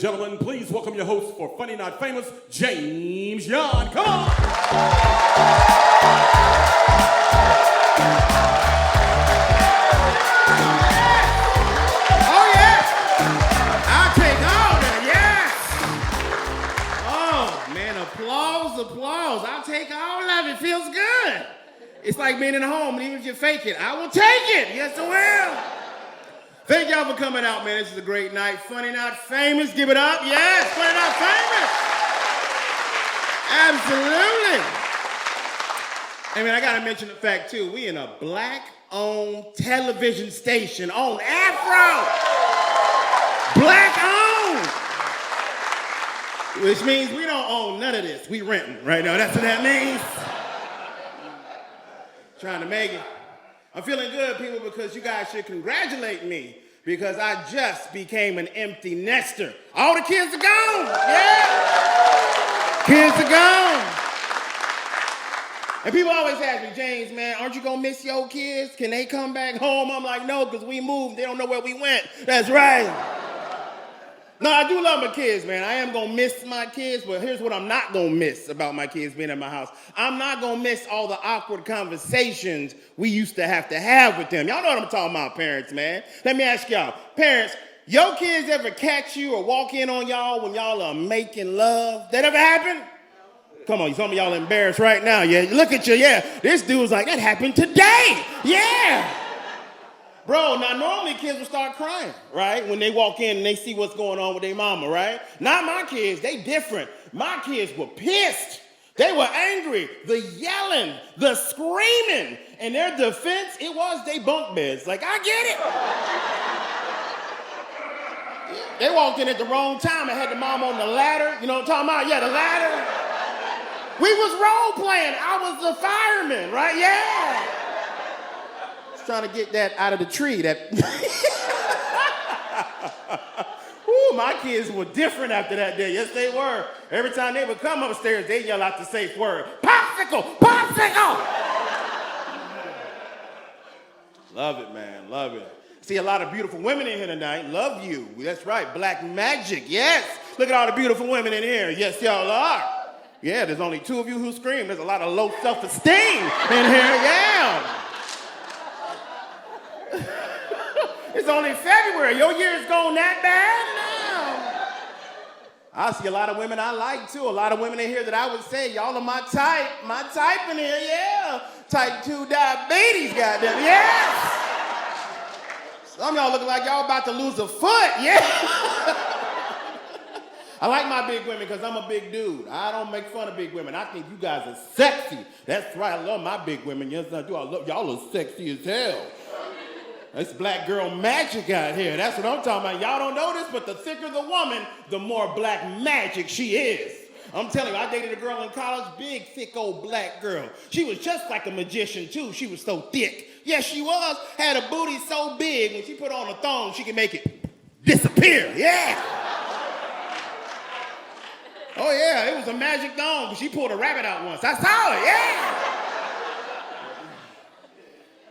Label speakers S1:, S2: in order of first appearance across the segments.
S1: gentlemen, please welcome your host for Funny Not Famous, James Yon. Come on!
S2: Oh, yeah! I'll take all that, yes! Oh, man, applause. I'll take all of it. Feels good. It's like being in a home, and even if you fake it, I will take it. Yes, I will. Thank y'all for coming out, man. This is a great night. Funny Not Famous. Give it up. Yes, Funny Not Famous. Absolutely. I mean, I got to mention the fact, too, we in a black-owned television station on AFRO. Black-owned. Which means we don't own none of this. We renting right now. That's what that means. Trying to make it. I'm feeling good, people, because you guys should congratulate me because I just became an empty nester. All the kids are gone. Yeah. Kids are gone. And people always ask me, James, man, aren't you going to miss your kids? Can they come back home? I'm like, no, because we moved. They don't know where we went. That's right. No, I do love my kids, man. I am going to miss my kids, but here's what I'm not going to miss about my kids being at my house. I'm not going to miss all the awkward conversations we used to have with them. Y'all know what I'm talking about, parents, man. Let me ask y'all. Parents, your kids ever catch you or walk in on y'all when y'all are making love? That ever happen? Come on, some of y'all embarrassed right now. Yeah, look at you. Yeah, this dude's like, that happened today. Yeah. Bro, now normally kids will start crying, right? When they walk in and they see what's going on with their mama, right? Not my kids, they different. My kids were pissed. They were angry. The yelling, the screaming. In their defense, it was they bunk beds. Like, I get it. They walked in at the wrong time and had the mom on the ladder. You know what I'm talking about? Yeah, the ladder. We was role playing. I was the fireman, right? Yeah. Trying to get that out of the tree. Ooh, my kids were different after that day. Yes, they were. Every time they would come upstairs, they yell out the safe word. Popsicle! Popsicle! Love it, man. Love it. See a lot of beautiful women in here tonight. Love you. That's right. Black magic. Yes. Look at all the beautiful women in here. Yes, y'all are. Yeah, there's only 2 of you who scream. There's a lot of low self-esteem in here. Yeah. It's only February. Your year's gone that bad now. I see a lot of women I like, too. A lot of women in here that I would say, y'all are my type. My type in here, yeah. Type 2 diabetes, goddamn. Yes. Some of y'all look like y'all about to lose a foot, yeah. I like my big women because I'm a big dude. I don't make fun of big women. I think you guys are sexy. That's right. I love my big women. Yes, I do. I love y'all are sexy as hell. It's black girl magic out here. That's what I'm talking about. Y'all don't know this, but the thicker the woman, the more black magic she is. I'm telling you, I dated a girl in college, big, thick old black girl. She was just like a magician, too. She was so thick. Yes, she was. Had a booty so big, when she put on a thong, she could make it disappear. Yeah. Oh, yeah, it was a magic thong, but she pulled a rabbit out once. I saw it, yeah.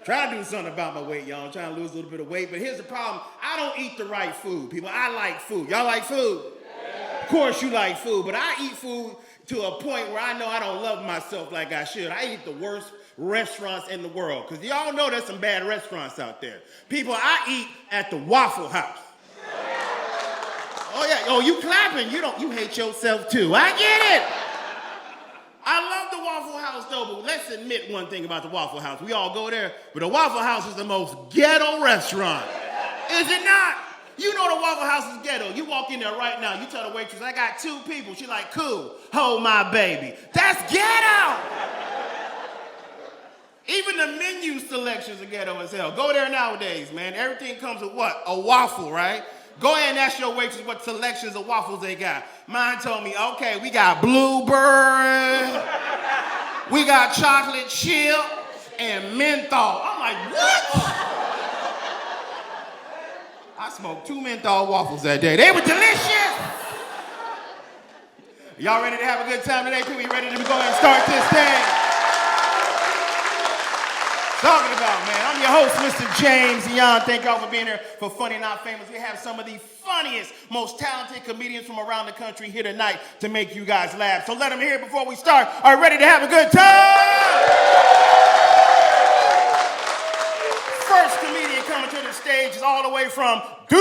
S2: Try to do something about my weight, y'all. I'm trying to lose a little bit of weight, but here's the problem. I don't eat the right food, people. I like food. Y'all like food? Yeah. Of course you like food, but I eat food to a point where I know I don't love myself like I should. I eat the worst restaurants in the world, because y'all know there's some bad restaurants out there. People, I eat at the Waffle House. Oh, yeah. Oh, you clapping. You hate yourself, too. I get it. I love the Waffle House, though, but let's admit one thing about the Waffle House. We all go there, but the Waffle House is the most ghetto restaurant. Is it not? You know the Waffle House is ghetto. You walk in there right now, you tell the waitress, I got 2 people. She like, cool, hold my baby. That's ghetto! Even the menu selections are ghetto as hell. Go there nowadays, man. Everything comes with what? A waffle, right? Go ahead and ask your waitress what selections of waffles they got. Mine told me, okay, we got blueberry, we got chocolate chip, and menthol. I'm like, what? I smoked 2 menthol waffles that day. They were delicious. Y'all ready to have a good time today? People, you ready to go ahead and start this thing? Talking about, man. I'm your host, Mr. James Yon. Thank y'all for being here for Funny Not Famous. We have some of the funniest, most talented comedians from around the country here tonight to make you guys laugh. So let them hear it before we start. Are you ready to have a good time? First comedian coming to the stage is all the way from Duval.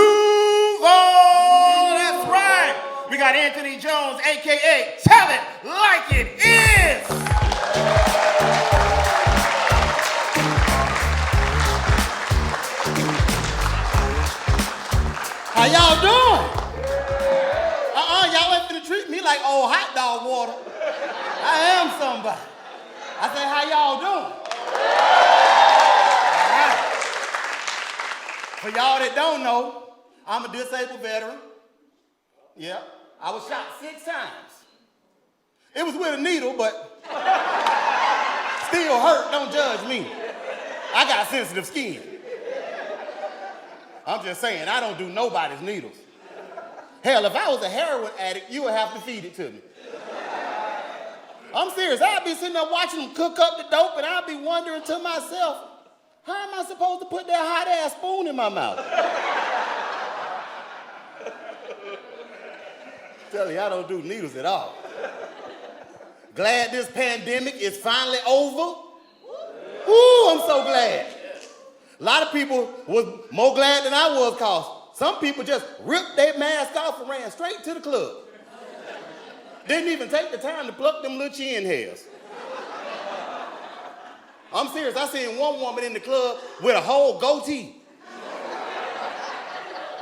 S2: That's right. We got Anthony Jones, a.k.a. Tell It Like It Is. How y'all doing? Y'all ain't finna treat me like old hot dog water. I am somebody. I said, how y'all doing? All right. For y'all that don't know, I'm a disabled veteran. Yeah, I was shot 6 times. It was with a needle, but still hurt. Don't judge me. I got sensitive skin. I'm just saying, I don't do nobody's needles. Hell, if I was a heroin addict, you would have to feed it to me. I'm serious. I'd be sitting there watching them cook up the dope, and I'd be wondering to myself, how am I supposed to put that hot-ass spoon in my mouth? Tell you, I don't do needles at all. Glad this pandemic is finally over. Ooh, I'm so glad. A lot of people was more glad than I was, cause some people just ripped their mask off and ran straight to the club. Didn't even take the time to pluck them little chin hairs. I'm serious, I seen one woman in the club with a whole goatee.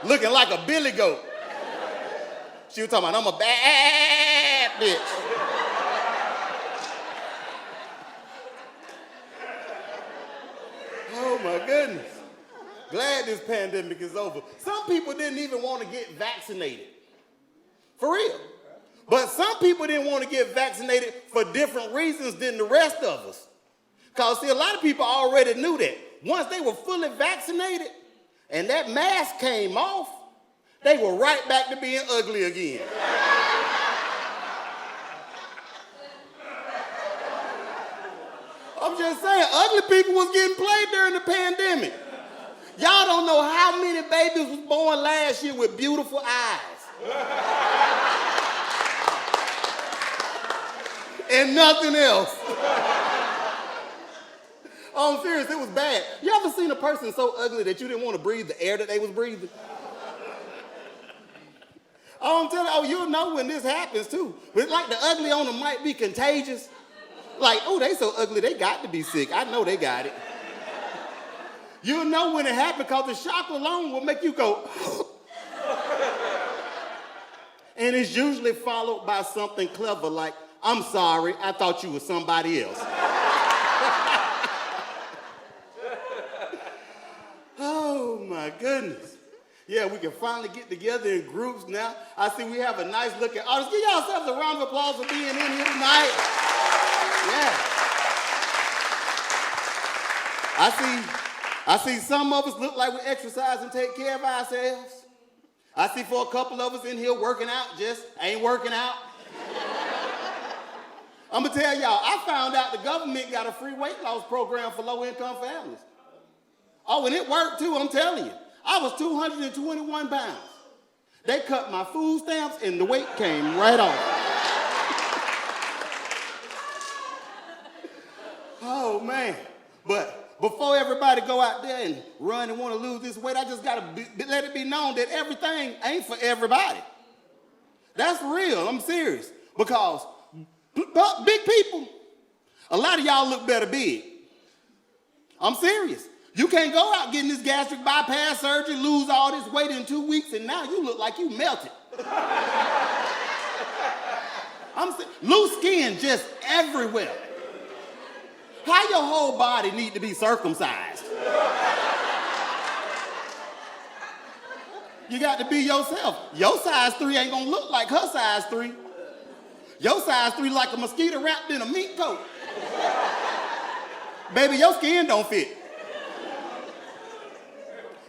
S2: Looking like a billy goat. She was talking about, I'm a bad bitch. Oh my goodness. Glad this pandemic is over. Some people didn't even want to get vaccinated. For real. But some people didn't want to get vaccinated for different reasons than the rest of us. Because, see, a lot of people already knew that. Once they were fully vaccinated and that mask came off, they were right back to being ugly again. I'm just saying, ugly people was getting played during the pandemic. Y'all don't know how many babies was born last year with beautiful eyes. And nothing else. Oh, I'm serious, it was bad. You ever seen a person so ugly that you didn't want to breathe the air that they was breathing? Oh, I'm telling you, you'll know when this happens too. But it's like the ugly on them might be contagious. Like, oh, they so ugly, they got to be sick. I know they got it. You'll know when it happened because the shock alone will make you go, and it's usually followed by something clever like, I'm sorry, I thought you were somebody else. Oh my goodness. Yeah, we can finally get together in groups now. I see we have a nice looking audience. Give yourselves a round of applause for being in here tonight. Yeah. I see some of us look like we exercise and take care of ourselves. I see for a couple of us in here working out just ain't working out. I'm gonna tell y'all, I found out the government got a free weight loss program for low-income families. Oh, and it worked too, I'm telling you. I was 221 pounds. They cut my food stamps and the weight came right off. Oh man, but before everybody go out there and run and want to lose this weight, I just gotta let it be known that everything ain't for everybody. That's real, I'm serious. Because big people, a lot of y'all look better big. I'm serious. You can't go out getting this gastric bypass surgery, lose all this weight in 2 weeks, and now you look like you melted. Loose skin just everywhere. How your whole body need to be circumcised? You got to be yourself. Your size 3 ain't gonna look like her size 3. Your size 3 like a mosquito wrapped in a meat coat. Baby, your skin don't fit.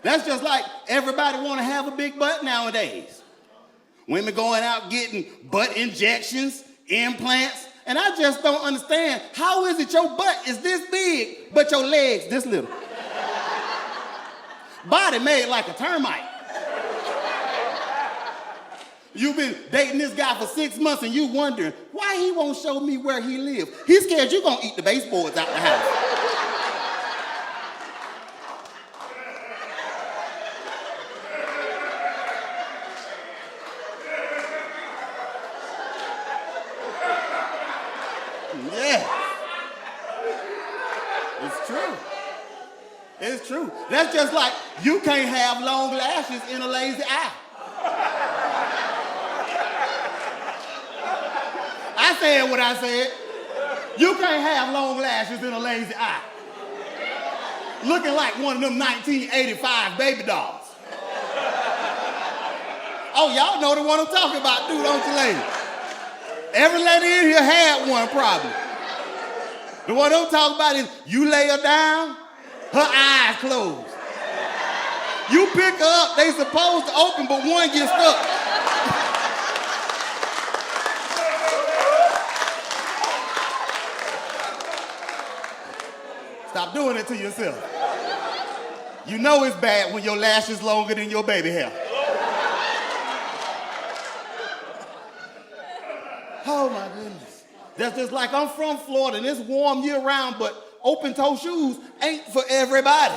S2: That's just like everybody want to have a big butt nowadays. Women going out getting butt injections, implants. And I just don't understand, how is it your butt is this big, but your legs this little? Body made like a termite. You've been dating this guy for 6 months and you wondering why he won't show me where he lives. He's scared you're gonna eat the baseboards out the house. Yeah. It's true. It's true. That's just like you can't have long lashes in a lazy eye. I said what I said. You can't have long lashes in a lazy eye. Looking like one of them 1985 baby dolls. Oh, y'all know the one I'm talking about, too, don't you, lady? Every lady in here had one probably. The one I'm talking about is you lay her down, her eyes closed. You pick her up, they supposed to open, but one gets stuck. Stop doing it to yourself. You know it's bad when your lash is longer than your baby hair. Oh my goodness. That's just like I'm from Florida and it's warm year round, but open-toe shoes ain't for everybody.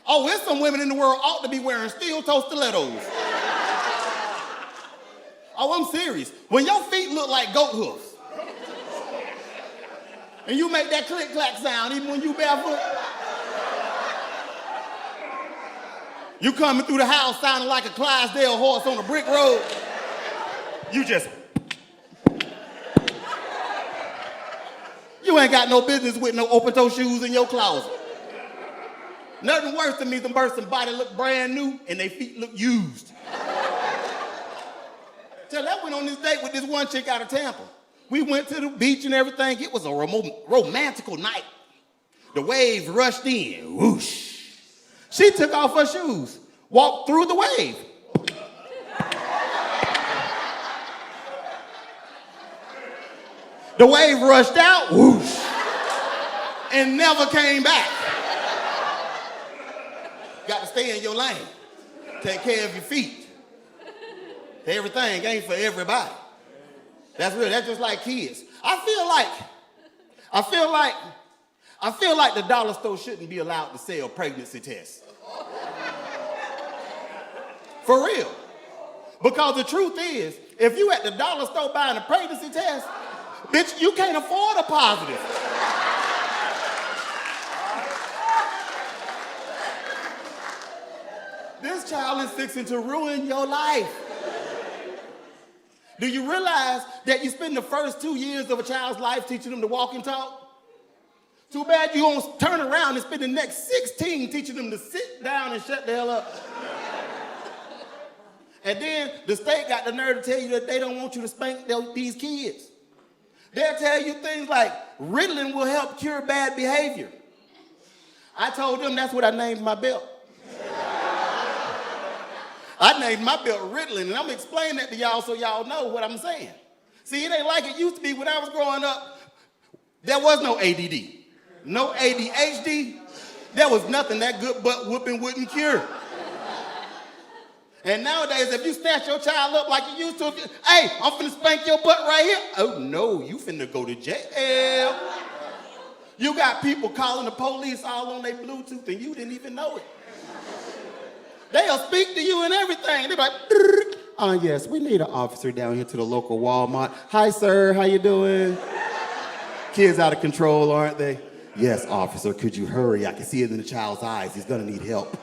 S2: Oh, there's some women in the world ought to be wearing steel-toe stilettos. Oh, I'm serious. When your feet look like goat hoofs, and you make that click-clack sound even when you barefoot, you coming through the house sounding like a Clydesdale horse on a brick road. You just... You ain't got no business with no open-toe shoes in your closet. Nothing worse than me than somebody look brand new and their feet look used. Till I went on this date with this one chick out of Tampa. We went to the beach and everything. It was a romantical night. The waves rushed in, whoosh. She took off her shoes, walked through the wave. The wave rushed out, whoosh, and never came back. Got to stay in your lane. Take care of your feet. Everything ain't for everybody. That's real. That's just like kids. I feel like the dollar store shouldn't be allowed to sell pregnancy tests. For real. Because the truth is, if you at the dollar store buying a pregnancy test, bitch, you can't afford a positive. This child is fixing to ruin your life. Do you realize that you spend the first 2 years of a child's life teaching them to walk and talk? Too bad you won't turn around and spend the next 16 teaching them to sit down and shut the hell up. And then the state got the nerve to tell you that they don't want you to spank these kids. They'll tell you things like Ritalin will help cure bad behavior. I told them that's what I named my belt. I named my belt Ritalin, and I'm explaining that to y'all so y'all know what I'm saying. See, it ain't like it used to be when I was growing up. There was no ADD, no ADHD. There was nothing that good butt whooping wouldn't cure. And nowadays, if you snatch your child up like you used to, hey, I'm finna spank your butt right here. Oh no, you finna go to jail. You got people calling the police all on their Bluetooth and you didn't even know it. They'll speak to you and everything. They'll be like, yes, we need an officer down here to the local Walmart. Hi, sir, how you doing? Kids out of control, aren't they? Yes, officer, could you hurry? I can see it in the child's eyes. He's gonna need help.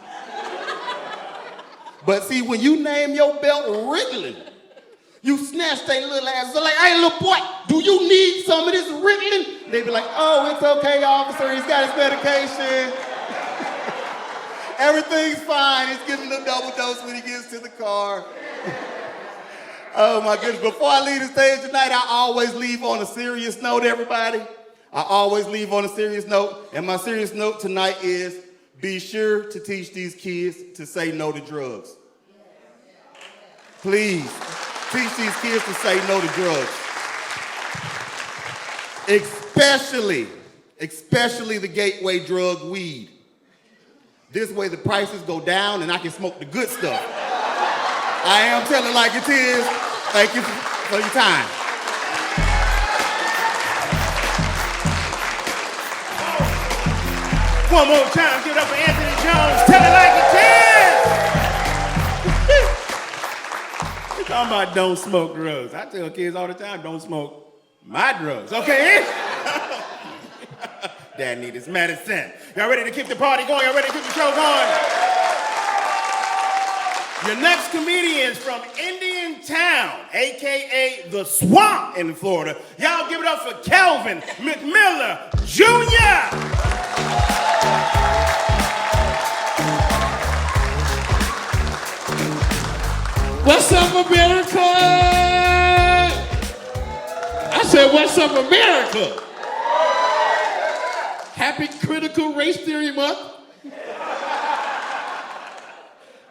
S2: But see, when you name your belt Ritalin, you snatch their little asses. They're like, hey, little boy, do you need some of this Ritalin? They be like, oh, it's okay, officer. He's got his medication. Everything's fine. He's getting a double dose when he gets to the car. Oh, my goodness. Before I leave the stage tonight, I always leave on a serious note, everybody. I always leave on a serious note. And my serious note tonight is, be sure to teach these kids to say no to drugs. Please, teach these kids to say no to drugs. Especially the gateway drug weed. This way the prices go down and I can smoke the good stuff. I am telling like it is. Thank you for your time.
S3: One more time, give it up for Anthony Jones. Tell it like it is. You're talking about don't smoke drugs. I tell kids all the time, don't smoke my drugs. Okay? Dad need his medicine. Y'all ready to keep the party going? Y'all ready to keep the show going? Your next comedian's from Indian Town, a.k.a. the Swamp in Florida. Y'all give it up for Kelvin Mcmiller, Jr.
S4: What's up, America? I said, what's up, America? Happy Critical Race Theory Month.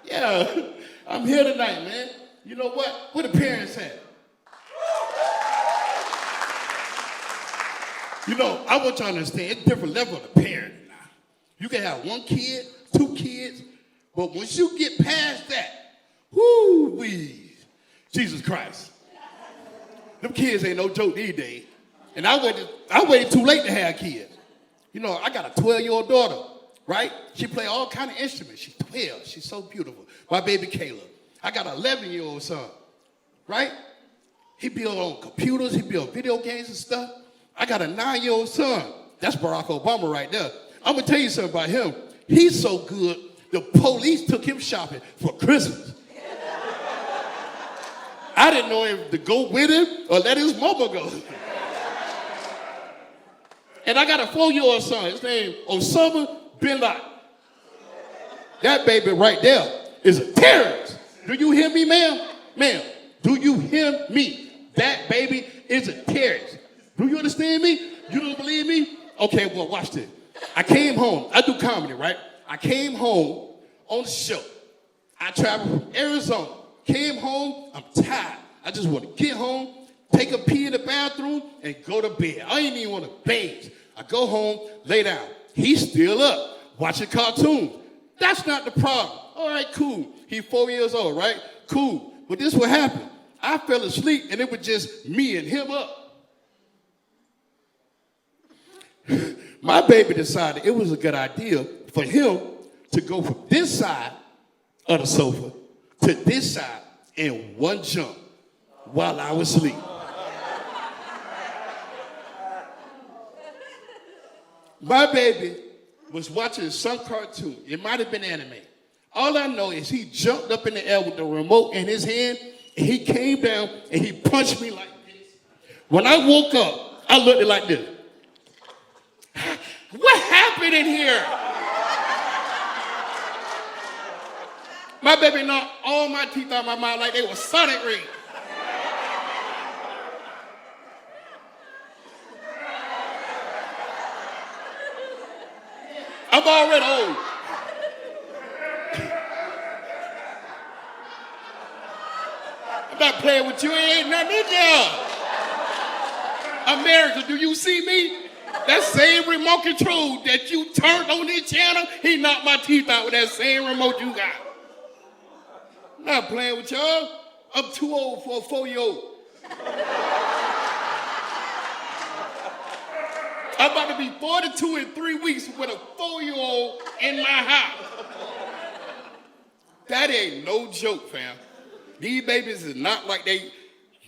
S4: Yeah, I'm here tonight, man. You know what? Where the parents at? You know, I want y'all to understand, it's a different level of the parent now. You can have one kid, two kids, but once you get past that, whoo-wee, Jesus Christ. Them kids ain't no joke these days. And I waited too late to have kids. You know, I got a 12-year-old daughter, right? She play all kind of instruments. She's 12. She's so beautiful. My baby Caleb. I got an 11-year-old son, right? He build on computers. He build video games and stuff. I got a 9-year-old son. That's Barack Obama right there. I'm going to tell you something about him. He's so good, the police took him shopping for Christmas. I didn't know if to go with him or let his mama go. And I got a 4-year-old son. His name Osama Bin Laden. That baby right there is a terrorist. Do you hear me, ma'am? Ma'am, do you hear me? That baby is a terrorist. Do you understand me? You don't believe me? Okay, well, watch this. I came home. I do comedy, right? I came home on the show. I traveled from Arizona. Came home, I'm tired. I just want to get home, take a pee in the bathroom, and go to bed. I ain't even want to bathe. I go home, lay down. He's still up, watching cartoons. That's not the problem. All right, cool. He's 4 years old, right? Cool. But this what happened. I fell asleep, and it was just me and him up. My baby decided it was a good idea for him to go from this side of the sofa to this side in one jump while I was asleep. My baby was watching some cartoon. It might have been anime. All I know is he jumped up in the air with the remote in his hand, and he came down and he punched me like this. When I woke up, I looked at it like this. What happened in here? My baby knocked all my teeth out of my mouth like they were Sonic rings. I'm already old. I'm not playing with you. It ain't nothing in there. America, do you see me? That same remote control that you turned on this channel, he knocked my teeth out with that same remote you got. I'm not playing with y'all. I'm too old for a 4-year-old. I'm about to be 42 in 3 weeks with a 4-year-old in my house. That ain't no joke, fam. These babies is not like they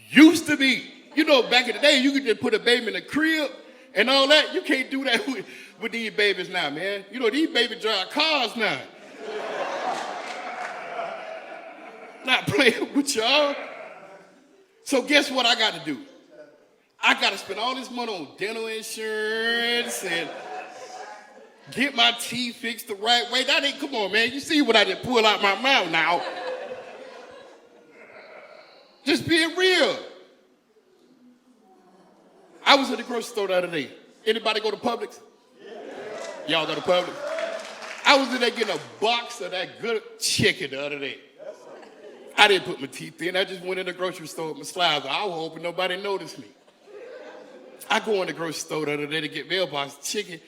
S4: used to be. You know, back in the day, you could just put a baby in a crib and all that. You can't do that with these babies now, man. You know, these babies drive cars now. Not playing with y'all. So guess what I got to do? I got to spend all this money on dental insurance and get my teeth fixed the right way. That ain't, come on, man. You see what I just pulled out my mouth now. Just being real. I was at the grocery store the other day. Anybody go to Publix? Y'all go to Publix? I was in there getting a box of that good chicken the other day. I didn't put my teeth in. I just went in the grocery store with my slides. I was hoping nobody noticed me. I go in the grocery store the other day to get mailbox chicken.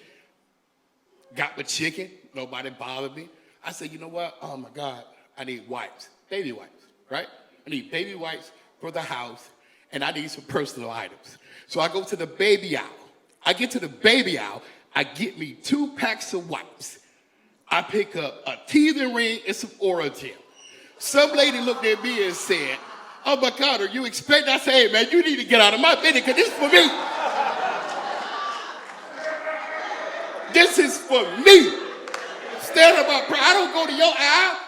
S4: Got my chicken. Nobody bothered me. I said, you know what? Oh, my God. I need wipes. Baby wipes, right? I need baby wipes for the house, and I need some personal items. So I go to the baby aisle. I get to the baby aisle. I get me 2 packs of wipes. I pick up a teething ring and some oral gel. Some lady looked at me and said, oh, my God, are you expecting? I said, hey, man, you need to get out of my business because this is for me. This is for me. Stand up my pride. I don't go to your aisle.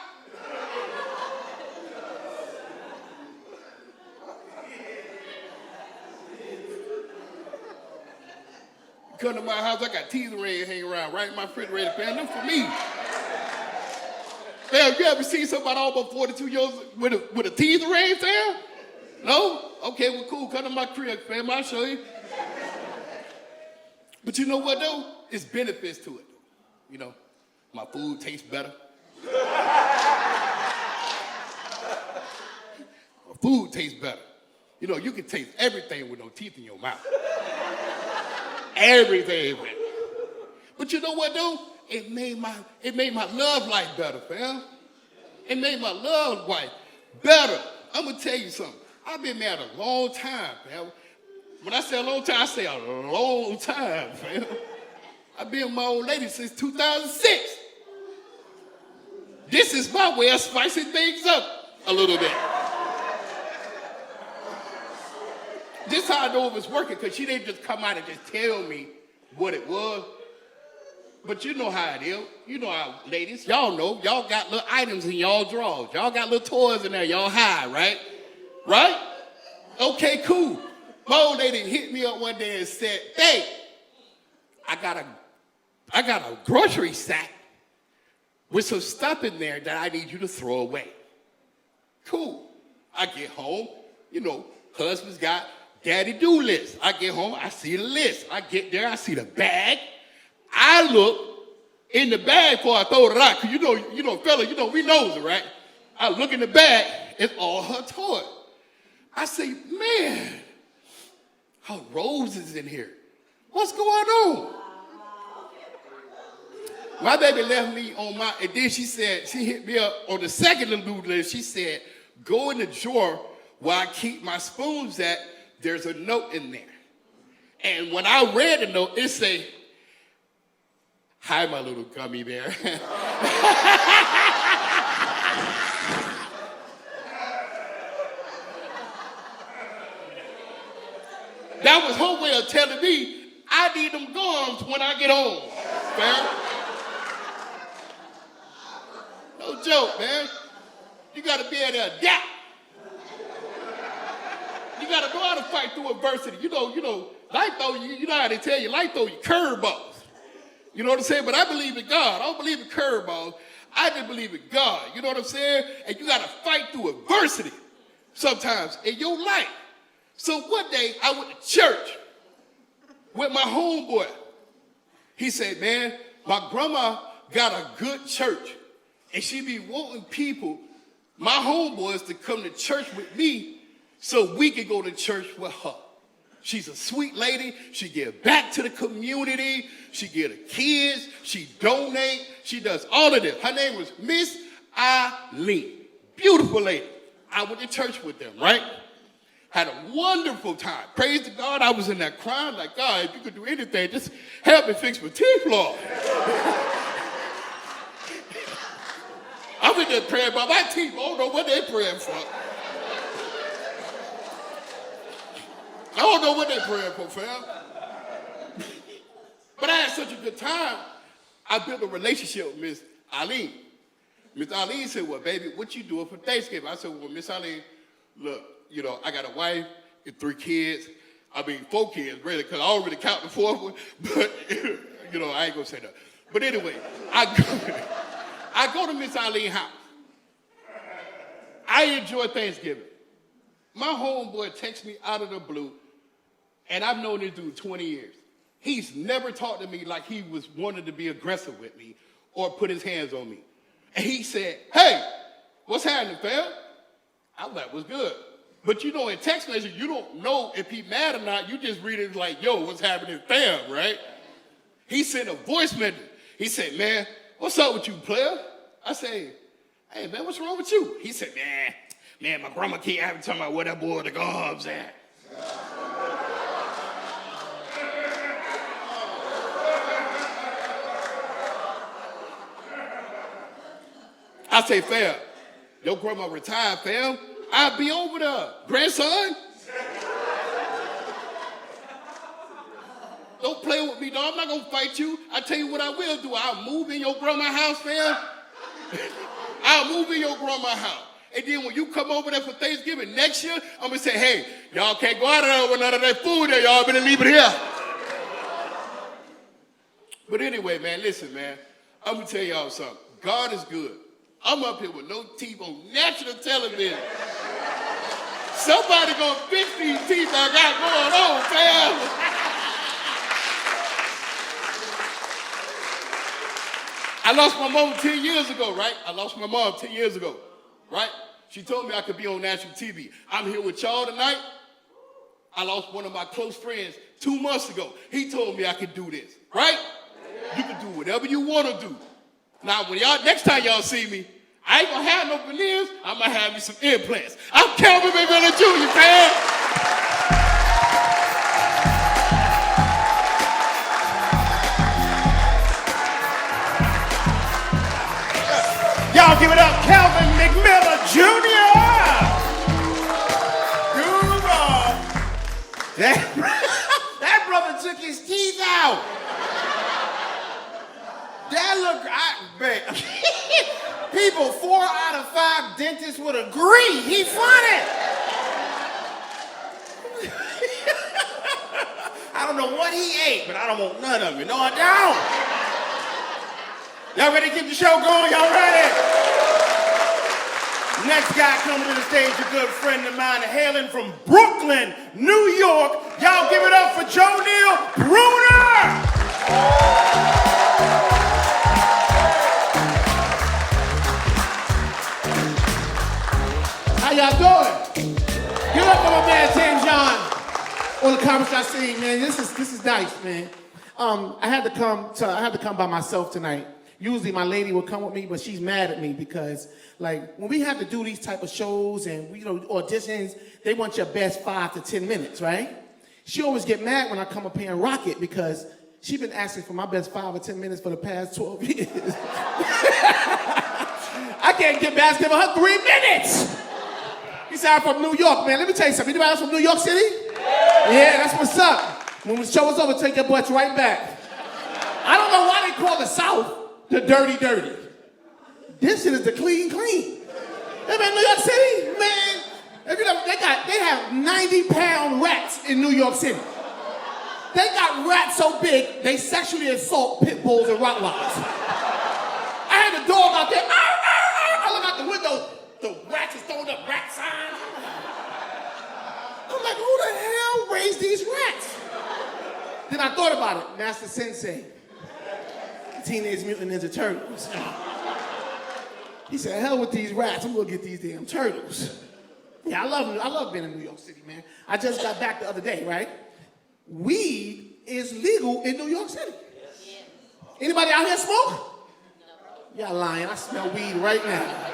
S4: Come to my house, I got teething rings hanging around right in my refrigerator, fam. Them for me. Fam, you ever seen somebody almost 42 years with a teething ring, fam? No? Okay, well, cool. Come to my crib, fam. I'll show you. But you know what, though? It's benefits to it. You know, my food tastes better. My food tastes better. You know, you can taste everything with no teeth in your mouth. Everything. But you know what, though? It made my love life better, fam. It made my love life better. I'm going to tell you something. I've been married a long time, fam. When I say a long time, I say a long time, fam. I've been with my old lady since 2006. This is my way of spicing things up a little bit. This is how I know it was working, because she didn't just come out and just tell me what it was. But you know how it is. You know how, ladies, y'all know. Y'all got little items in y'all drawers. Y'all got little toys in there. Y'all hide, right? Right? Okay, cool. My old lady hit me up one day and said, hey, I got a grocery sack with some stuff in there that I need you to throw away. Cool. I get home, you know, husband's got daddy do list. I get home, I see the list. I get there, I see the bag. I look in the bag before I throw it out, because fella, we knows it, right? I look in the bag, it's all her toys. I say, man, her roses in here. What's going on? My baby left me on my, and then she said, she hit me up on the second to-do list. She said, go in the drawer where I keep my spoons at. There's a note in there. And when I read the note, it said, hi, my little gummy bear. That was her way of telling me I need them gums when I get home. Fair? No joke, man. You got to be able to adapt. You got to know how to fight through adversity. You know, life throw you know how they tell you, life throw you curveballs. You know what I'm saying? But I believe in God. I don't believe in curveballs. I just believe in God. You know what I'm saying? And you got to fight through adversity sometimes in your life. So one day I went to church with my homeboy. He said, man, my grandma got a good church. And she be wanting people, my homeboys, to come to church with me so we could go to church with her. She's a sweet lady. She give back to the community. She give the kids. She donate. She does all of this. Her name was Miss Eileen. Beautiful lady. I went to church with them, right? Had a wonderful time. Praise to God, I was in there crying like, God, if you could do anything, just help me fix my teeth, Lord. I'm in there praying about my teeth. I don't know what they're praying for. I don't know what they're praying for, fam. But I had such a good time, I built a relationship with Miss Eileen. Miss Eileen said, well, baby, what you doing for Thanksgiving? I said, well, Miss Eileen, look, you know, I got a wife and 3 kids. I mean, 4 kids, really, because I don't really count the 4th one. But, you know, I ain't going to say that. But anyway, I go to Miss Eileen's house. I enjoy Thanksgiving. My homeboy texts me out of the blue, and I've known this dude 20 years. He's never talked to me like he was wanting to be aggressive with me or put his hands on me. And he said, hey, what's happening, fam? I was like, what's good? But you know, in text message, you don't know if he mad or not. You just read it like, yo, what's happening, fam, right? He sent a voice message. He said, man, what's up with you, player? I say, hey, man, what's wrong with you? He said, man, my grandma keep having talking about where that boy the gobs at. I say, fam, your grandma retired, fam. I'll be over there. Grandson? Don't play with me, dog. I'm not going to fight you. I tell you what I will do. I'll move in your grandma's house, fam. I'll move in your grandma's house. And then when you come over there for Thanksgiving next year, I'm going to say, hey, y'all can't go out of there with none of that food there. Y'all better leave it here. But anyway, man, listen, man. I'm going to tell y'all something. God is good. I'm up here with no teeth on national television. Somebody gonna fix these teeth I got going on, fam. I lost my mom 10 years ago, right? Right? She told me I could be on national TV. I'm here with y'all tonight. I lost one of my close friends 2 months ago. He told me I could do this, right? You can do whatever you want to do. Now, when y'all next time y'all see me, I ain't gonna have no veneers. I'm gonna have me some implants. I'm Kelvin Mcmiller Jr., fam.
S3: Y'all give it up, Kelvin Mcmiller Jr. That brother took his teeth out. That look, I bet. People 4 out of 5 dentists would agree. He funny. I don't know what he ate, but I don't want none of it. No, I don't. Y'all ready to keep the show going? Y'all ready? Next guy coming to the stage, a good friend of mine, hailing from Brooklyn, New York. Y'all give it up for Joneal Brunner.
S5: How y'all doing? Give it up for my man James Yon on the comments I see, man. This is nice, man. I had to come by myself tonight. Usually my lady would come with me, but she's mad at me because, like, when we have to do these type of shows and auditions, they want your best 5 to 10 minutes, right? She always get mad when I come up here and rock it because she been asking for my best 5 or 10 minutes for the past 12 years. I can't get back to her 3 minutes. He said, I'm from New York, man. Let me tell you something. Anybody else from New York City? Yeah, that's what's up. When the show is over, take your butts right back. I don't know why they call the South the dirty. This shit is the clean. Hey, man, New York City, man. If you know, they have 90-pound rats in New York City. They got rats so big, they sexually assault pit bulls and Rottweilers. I had a dog out there. I look out the window. The rats is throwing up rat signs. I'm like, who the hell raised these rats? Then I thought about it. Master Sensei, Teenage Mutant Ninja Turtles. He said, hell with these rats. I'm gonna get these damn turtles. Yeah, I love being in New York City, man. I just got back the other day, right? Weed is legal in New York City. Anybody out here smoke? Y'all lying. I smell weed right now.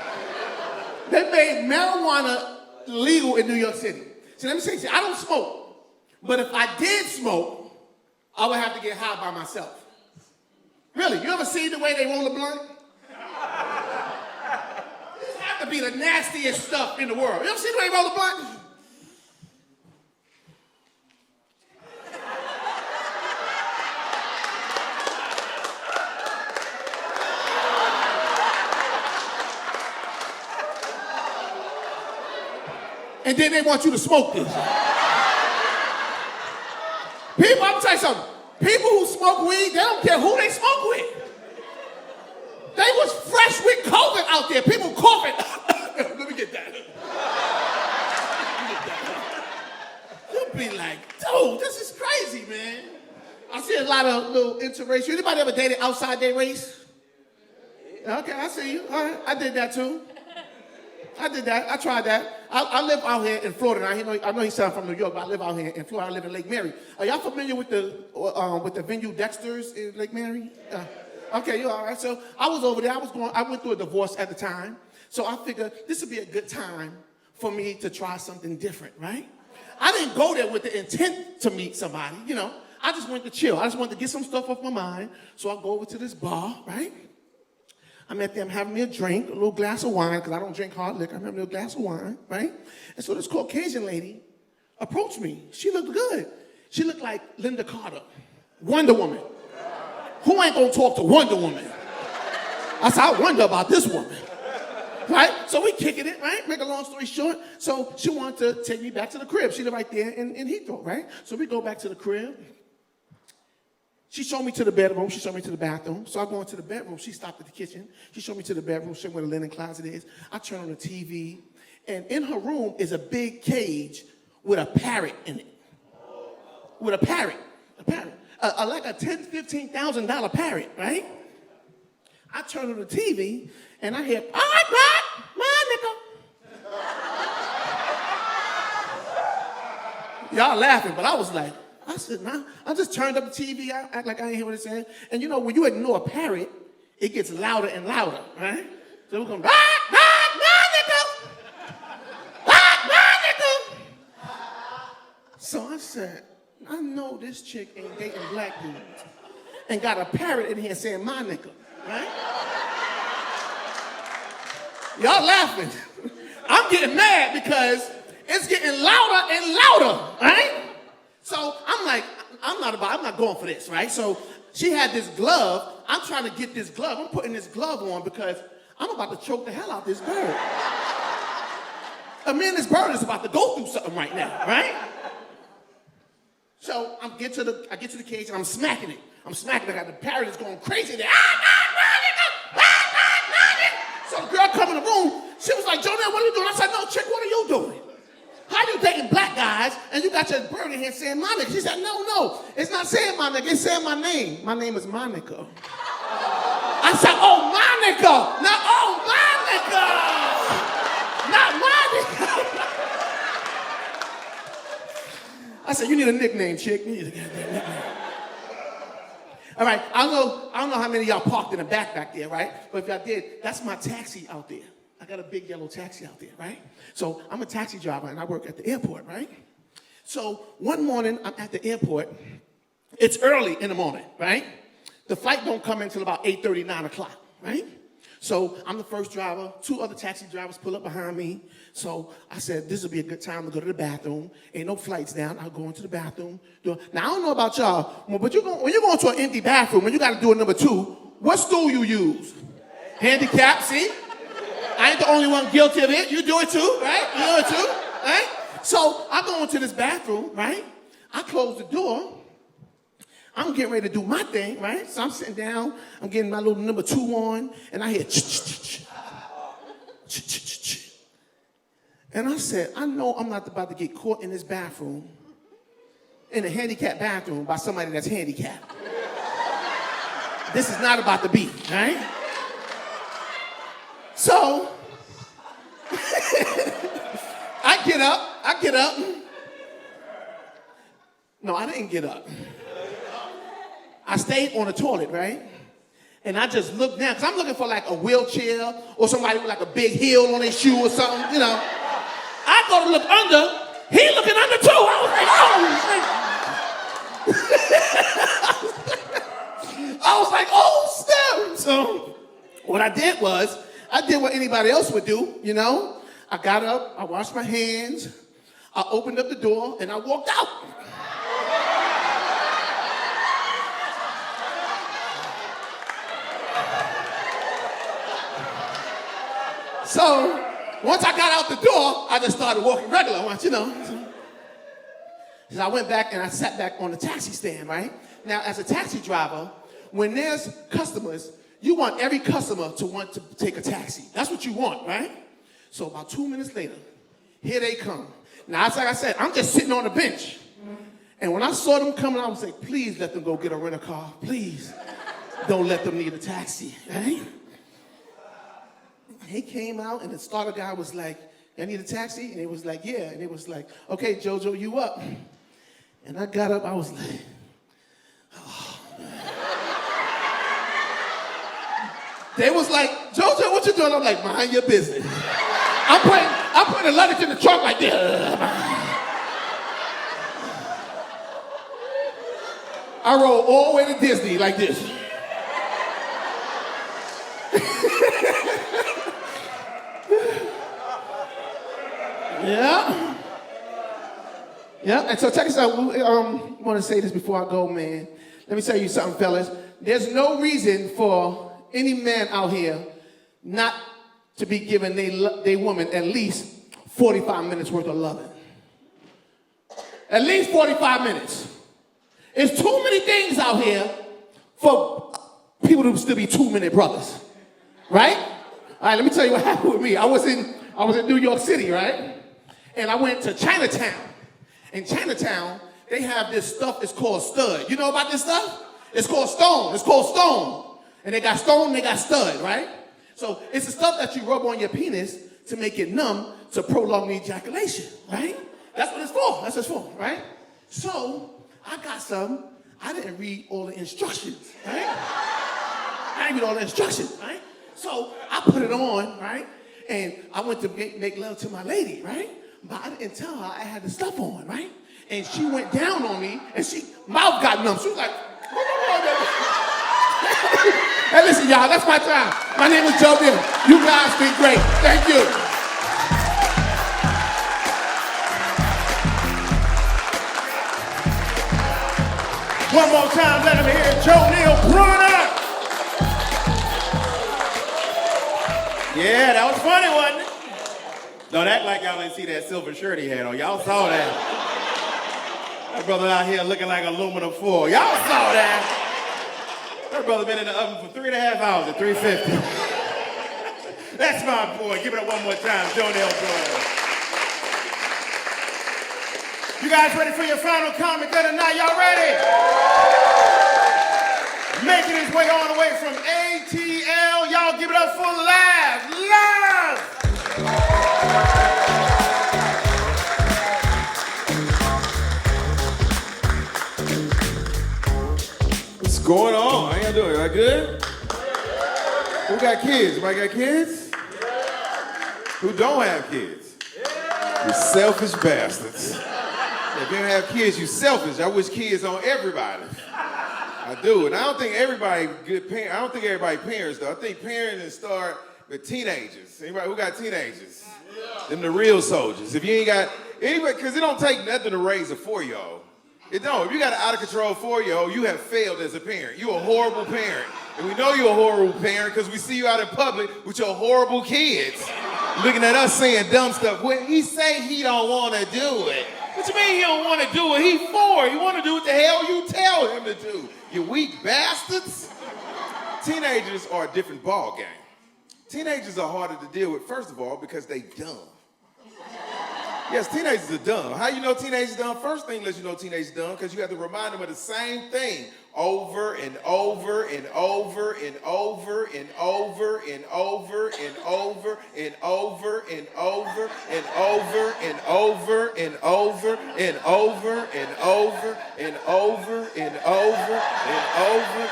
S5: They made marijuana legal in New York City. So let me say, I don't smoke. But if I did smoke, I would have to get high by myself. Really, you ever seen the way they roll a blunt? This have to be the nastiest stuff in the world. You ever seen the way they roll a blunt? And then they want you to smoke this. People, I'm telling you something. People who smoke weed, they don't care who they smoke with. They was fresh with COVID out there. People coughing. Let me get that. You'll be like, dude, this is crazy, man. I see a lot of little interracial. Anybody ever dated outside their race? Okay, I see you. All right, I did that too. I did that. I tried that. I live out here in Florida. I know he said I'm from New York, but I live out here in Florida. I live in Lake Mary. Are y'all familiar with the venue Dexter's in Lake Mary? Okay, you all right? So I was over there. I went through a divorce at the time. So I figured this would be a good time for me to try something different, right? I didn't go there with the intent to meet somebody, you know. I just went to chill. I just wanted to get some stuff off my mind. So I go over to this bar, right? I'm at there, I'm having me a drink, a little glass of wine, because I don't drink hard liquor. I'm having a glass of wine, right? And so this Caucasian lady approached me. She looked good. She looked like Linda Carter, Wonder Woman. Who ain't gonna talk to Wonder Woman? I said, I wonder about this woman. Right? So we kicking it, right? Make a long story short. So she wanted to take me back to the crib. She lived right there in Heathrow, right? So we go back to the crib. She showed me to the bedroom. She showed me to the bathroom. So I go into the bedroom. She stopped at the kitchen. She showed me to the bedroom. Showed me where the linen closet is. I turn on the TV. And in her room is a big cage with a parrot in it. With a parrot. A parrot. Like a $10,000, $15,000 parrot, right? I turn on the TV and I hear, all right, my nigga. Y'all laughing, but I said, nah. I just turned up the TV, I act like I ain't hear what it's saying. And you know, when you ignore a parrot, it gets louder and louder, right? So we're going, my nigga. My nigga. So I said, I know this chick ain't dating black dudes and got a parrot in here saying my nigga, right? Y'all laughing. I'm getting mad because it's getting louder and louder, right? So I'm like, I'm not going for this, right? So she had this glove. I'm trying to get this glove. I'm putting this glove on because I'm about to choke the hell out this bird. This bird is about to go through something right now, right? So I get to the cage and I'm smacking it. I got the parrot is going crazy there. So the girl come in the room. She was like, Joneal, what are you doing? I said, no, chick, what are you doing? How you dating black guys and you got your bird in here saying my nigga? She said, no, it's not saying my nigga, it's saying my name. My name is Monica. I said, oh, Monica. Not, oh, Monica. Not Monica. I said, you need a nickname, chick. You need a goddamn nickname. All right, I don't know how many of y'all parked in the back there, right? But if y'all did, that's my taxi out there. I got a big yellow taxi out there, right? So I'm a taxi driver and I work at the airport, right? So one morning I'm at the airport. It's early in the morning, right? The flight don't come until about 8:30, 9 o'clock, right? So I'm the first driver. 2 other taxi drivers pull up behind me. So I said, this would be a good time to go to the bathroom. Ain't no flights down. I'll go into the bathroom. Now, I don't know about y'all, but when you're going to an empty bathroom and you got to do a number 2, what stool you use? Handicap, see? I ain't the only one guilty of it. You do it too, right? You do it too, right? So I go into this bathroom, right? I close the door. I'm getting ready to do my thing, right? So I'm sitting down, I'm getting my little number 2 on, and I hear and I said, I know I'm not about to get caught in this bathroom, in a handicapped bathroom by somebody that's handicapped. This is not about to be, right? So, I get up. No, I didn't get up. I stayed on the toilet, right? And I just looked down, because I'm looking for like a wheelchair or somebody with like a big heel on their shoe or something, you know. I go to look under, he looking under too. I was like, oh, snap. So what I did was, I did what anybody else would do, you know. I got up, I washed my hands, I opened up the door, and I walked out. So, once I got out the door, I just started walking regular, you know. So I went back and I sat back on the taxi stand, right? Now, as a taxi driver, when there's customers, you want every customer to want to take a taxi. That's what you want, right? So about 2 minutes later, here they come. Now, as like I said, I'm just sitting on the bench. And when I saw them coming, I was like, please let them go get a rent-a-car. Please don't let them need a taxi, right? he came out, and the starter guy was like, I need a taxi? And it was like, yeah. And it was like, okay, JoJo, you up. And I got up, I was like, oh, man. They was like, JoJo, what you doing? I'm like, mind your business. I'm putting the luggage in the trunk like this. I rode all the way to Disney like this. Yeah. Yeah, and so check this out. I want to say this before I go, man. Let me tell you something, fellas. There's no reason for any man out here not to be giving they woman at least 45 minutes worth of loving. At least 45 minutes. There's too many things out here for people to still be 2-minute brothers, right? All right, let me tell you what happened with me. I was in New York City, right? And I went to Chinatown. In Chinatown, they have this stuff, it's called stud. You know about this stuff? It's called stone. It's called stone. And they got stone, they got stud, right? So it's the stuff that you rub on your penis to make it numb to prolong the ejaculation, right? That's what it's for. That's what it's for, right? So I got some. I didn't read all the instructions, right? I didn't read all the instructions, right? So I put it on, right? And I went to make love to my lady, right? But I didn't tell her I had the stuff on, right? And she went down on me, and mouth got numb. She was like, hey, listen, y'all, that's my time. My name is Joneal. You guys been great. Thank you.
S3: One more time, let him hear Joneal Brunner.
S2: Yeah, that was funny, wasn't it? Don't act like y'all didn't see that silver shirt he had on. Y'all saw that. That brother out here looking like aluminum foil. Y'all saw that. That brother been in the oven for 3.5 hours at 350. That's my boy. Give it up one more time, Joneal Brunner.
S3: You guys ready for your final comic of the night? Y'all ready? Making his way all the way from ATL. Y'all give it up for Lav Luv.
S6: What's going on? How y'all doing? Y'all good? Who got kids? Anybody got kids? Who don't have kids? You selfish bastards. If you don't have kids, you selfish. I wish kids on everybody. I do, and I don't think everybody good parents. I don't think everybody parents though. I think parenting start with teenagers. Anybody who got teenagers? Them the real soldiers. If you ain't got anybody, because it don't take nothing to raise a 4-year-old. It don't. If you got an out of control 4-year-old, you have failed as a parent. You a horrible parent, and we know you're a horrible parent because we see you out in public with your horrible kids, looking at us saying dumb stuff. Well, he say he don't want to do it. What you mean he don't want to do it? He 4. He want to do what the hell you tell him to do. You weak bastards. Teenagers are a different ball game. Teenagers are harder to deal with, first of all, because they dumb. Yes, teenagers are dumb. How you know teenagers dumb? First thing lets you know teenagers dumb, because you have to remind them of the same thing over and over and over and over and over and over and over and over and over and over and over and over and over and over and over and over and over.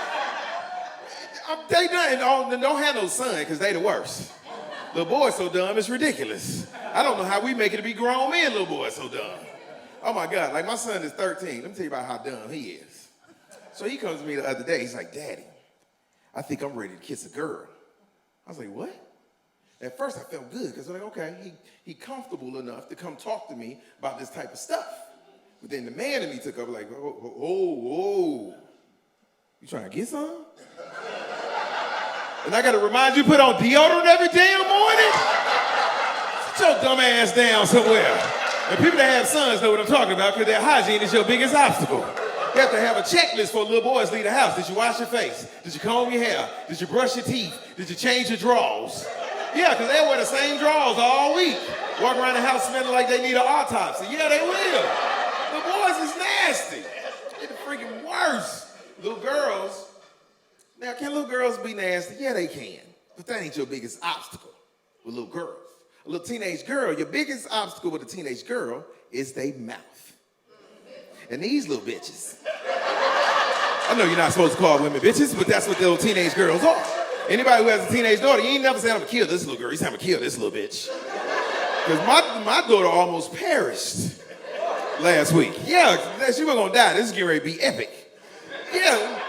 S6: They don't have no son because they the worst. Little boy's so dumb, it's ridiculous. I don't know how we make it to be grown men, little boys so dumb. Oh my God, like my son is 13. Let me tell you about how dumb he is. So he comes to me the other day, he's like, Daddy, I think I'm ready to kiss a girl. I was like, what? At first I felt good, because I'm like, okay, he comfortable enough to come talk to me about this type of stuff. But then the man in me took up like, oh, you trying to get some? And I gotta remind you, put on deodorant every damn morning? Sit your dumb ass down somewhere. And people that have sons know what I'm talking about, because their hygiene is your biggest obstacle. You have to have a checklist for little boys leave the house. Did you wash your face? Did you comb your hair? Did you brush your teeth? Did you change your drawers? Yeah, because they'll wear the same drawers all week. Walk around the house smelling like they need an autopsy. Yeah, they will. The boys is nasty. They're the freaking worst. Little girls. Now, can little girls be nasty? Yeah, they can. But that ain't your biggest obstacle. with little girls. A little teenage girl, your biggest obstacle with a teenage girl is their mouth. And these little bitches. I know you're not supposed to call women bitches, but that's what little teenage girls are. Anybody who has a teenage daughter, you ain't never said, I'm gonna kill this little girl. You said, I'm gonna kill this little bitch. Because my daughter almost perished last week. Yeah, she wasn't gonna die. This is getting ready to be epic. Yeah,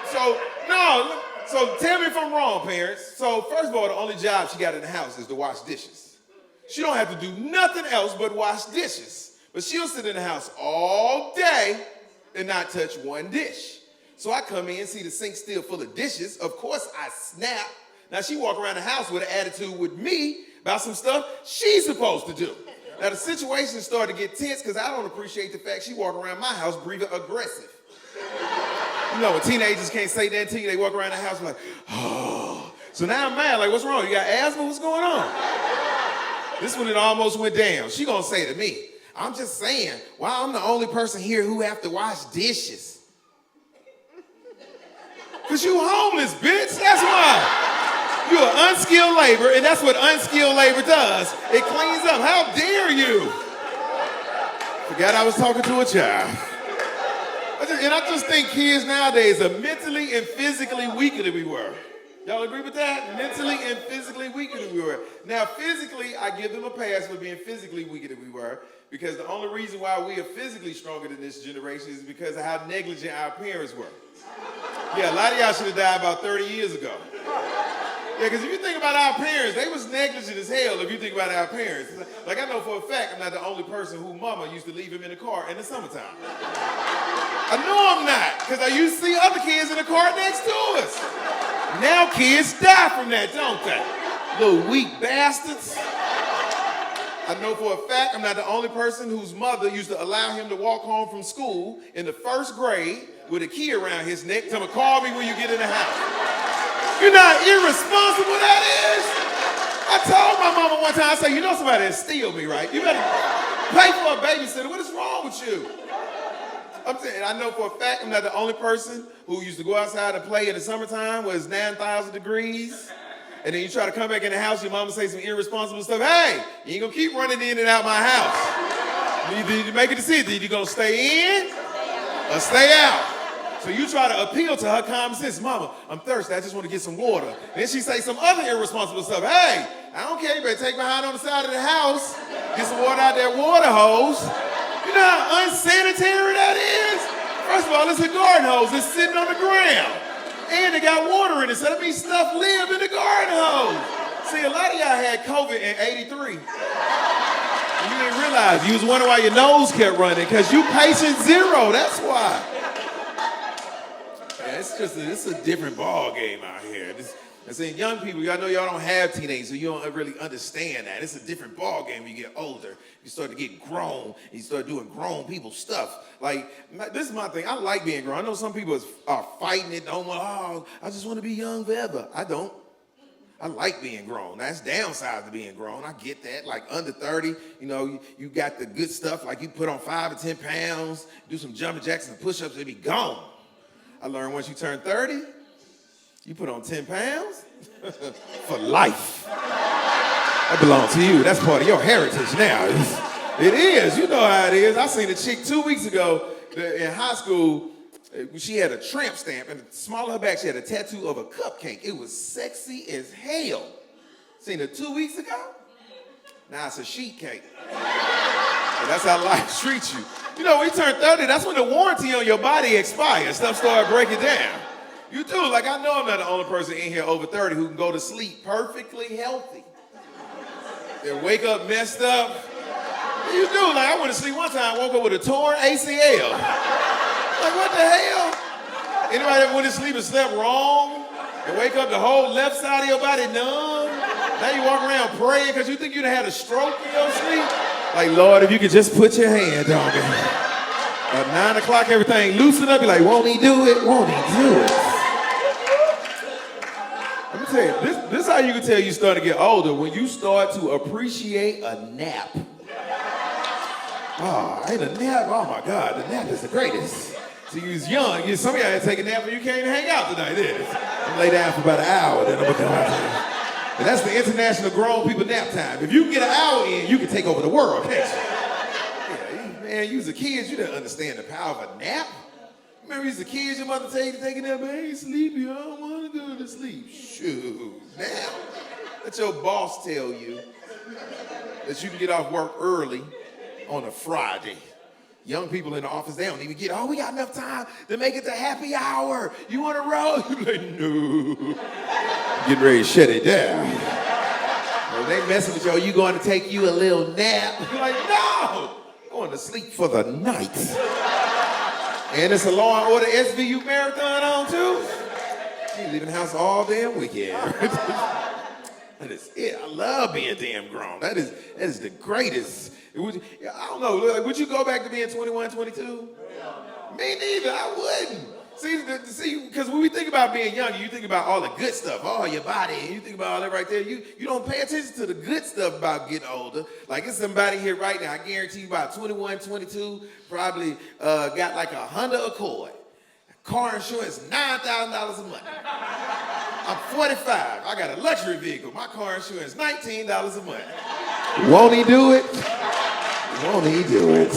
S6: so tell me if I'm wrong, parents. So first of all, the only job she got in the house is to wash dishes. She don't have to do nothing else but wash dishes. But she'll sit in the house all day and not touch one dish. So I come in, see the sink still full of dishes. Of course, I snap. Now she walk around the house with an attitude with me about some stuff she's supposed to do. Now the situation started to get tense because I don't appreciate the fact she walk around my house breathing aggressive. You know, when teenagers can't say that to you, they walk around the house like, oh. So now I'm mad, like, what's wrong? You got asthma? What's going on? This one, it almost went down. She gonna say to me, I'm just saying, why I'm the only person here who have to wash dishes? Because you homeless, bitch, that's why. You're unskilled labor, and that's what unskilled labor does. It cleans up. How dare you? Forgot I was talking to a child. And I just think kids nowadays are mentally and physically weaker than we were. Y'all agree with that? Mentally and physically weaker than we were. Now, physically, I give them a pass for being physically weaker than we were, because the only reason why we are physically stronger than this generation is because of how negligent our parents were. Yeah, a lot of y'all should have died about 30 years ago. Yeah, because if you think about our parents, they was negligent as hell if you think about our parents. Like, I know for a fact I'm not the only person who mama used to leave him in the car in the summertime. I know I'm not, because I used to see other kids in the car next to us. Now kids die from that, don't they? Little weak bastards. I know for a fact I'm not the only person whose mother used to allow him to walk home from school in the first grade with a key around his neck, telling him, call me when you get in the house. You know how irresponsible that is? I told my mama one time, I said, you know somebody that steal me, right? You better pay for a babysitter. What is wrong with you? I'm saying, I know for a fact I'm not the only person who used to go outside and play in the summertime where it's 9,000 degrees. And then you try to come back in the house, your mama say some irresponsible stuff. Hey, you ain't gonna keep running in and out my house. You need to make a decision. Either you gonna stay in or stay out. So you try to appeal to her common sense. Mama, I'm thirsty, I just want to get some water. Then she say some other irresponsible stuff. Hey, I don't care, you better take my hand on the side of the house, get some water out that water hose. You know how unsanitary that is? First of all, it's a garden hose. It's sitting on the ground. And it got water in it, so that means stuff live in the garden hose. See, a lot of y'all had COVID in '83. And you didn't realize. You was wondering why your nose kept running, because you patient zero, that's why. Yeah, it's a different ball game out here. I say, young people, I know y'all don't have teenagers, so you don't really understand that. It's a different ball game when you get older. You start to get grown, and you start doing grown people stuff. Like, this is my thing. I like being grown. I know some people are fighting it, don't want, oh, I just want to be young forever. I don't. I like being grown. That's downside to being grown. I get that. Like, under 30, you know, you got the good stuff, like you put on 5 or 10 pounds, do some jumping jacks and push-ups, they be gone. I learned once you turn 30, you put on 10 pounds for life. That belongs to you. That's part of your heritage now. It is. You know how it is. I seen a chick 2 weeks ago in high school. She had a tramp stamp, and the small of her back, she had a tattoo of a cupcake. It was sexy as hell. Seen her 2 weeks ago? Now it's a sheet cake. And that's how life treats you. You know, when you turn 30, that's when the warranty on your body expires. Stuff starts breaking down. You do. Like, I know I'm not the only person in here over 30 who can go to sleep perfectly healthy. Then wake up messed up. You do. Like, I went to sleep one time, woke up with a torn ACL. Like, what the hell? Anybody ever went to sleep and slept wrong? And wake up the whole left side of your body numb? Now you walk around praying because you think you'd have had a stroke in your sleep? Like, Lord, if you could just put your hand on me. At 9 o'clock, everything loosen up. You're like, won't he do it? Won't he do it? Let me tell you, this is how you can tell you start to get older, when you start to appreciate a nap. Oh, ain't a nap? Oh my God, the nap is the greatest. So you was young, some of y'all had to take a nap and you can't even hang out tonight, did it? I'm lay down for about an hour, then I'm gonna come out there. And that's the International Grown People Nap Time. If you can get an hour in, you can take over the world, can't you? Yeah, man, you was a kid, you didn't understand the power of a nap. Remember, you was a kid, your mother tell you to take a nap, man, I ain't sleepy, I don't want to go to sleep. Shoot, now, let your boss tell you that you can get off work early on a Friday. Young people in the office, they don't even get, oh, we got enough time to make it to happy hour. You want to roll? You're like, no. Getting ready to shut it down. Well, they messing with you, you going to take you a little nap? You're like, no. Going to sleep for the night. And it's a Law and Order SVU marathon on too. You leaving the house all damn weekend. That is it. I love being damn grown. That is the greatest. I don't know, like, would you go back to being 21, 22? Me neither, I wouldn't. See, because when we think about being young, you think about all the good stuff, all your body, and you think about all that right there. You don't pay attention to the good stuff about getting older. Like, it's somebody here right now, I guarantee you about 21, 22, probably got like a Honda Accord. Car insurance, $9,000 a month. I'm 45, I got a luxury vehicle. My car insurance, $19 a month. Won't he do it? Won't he do it?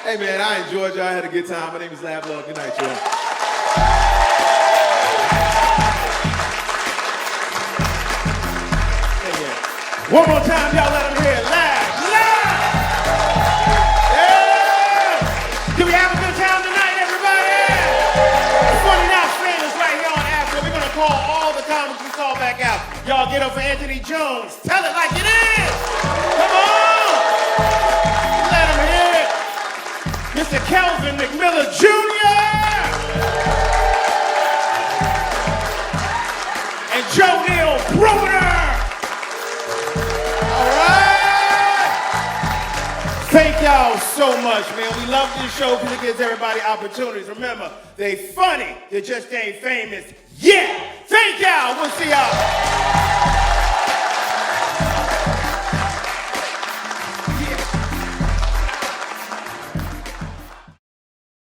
S6: Hey man, I enjoyed y'all. I had a good time. My name is Lav Luv. Good night, y'all.
S3: One more time, y'all let them hear it. Lav Luv! Yeah! Do we have a good time tonight, everybody? Funny Not Famous right here on AFRO. We're gonna call all the comics we saw back out. Y'all get up for Anthony Jones. Tell it like it is. Come on! Let them hear it. Mr. Kelvin Mcmiller Jr. and Joneal Brunner. All right. Thank y'all so much, man. We love this show because it gives everybody opportunities. Remember, they funny. They just ain't famous yet. Thank y'all. We'll see y'all.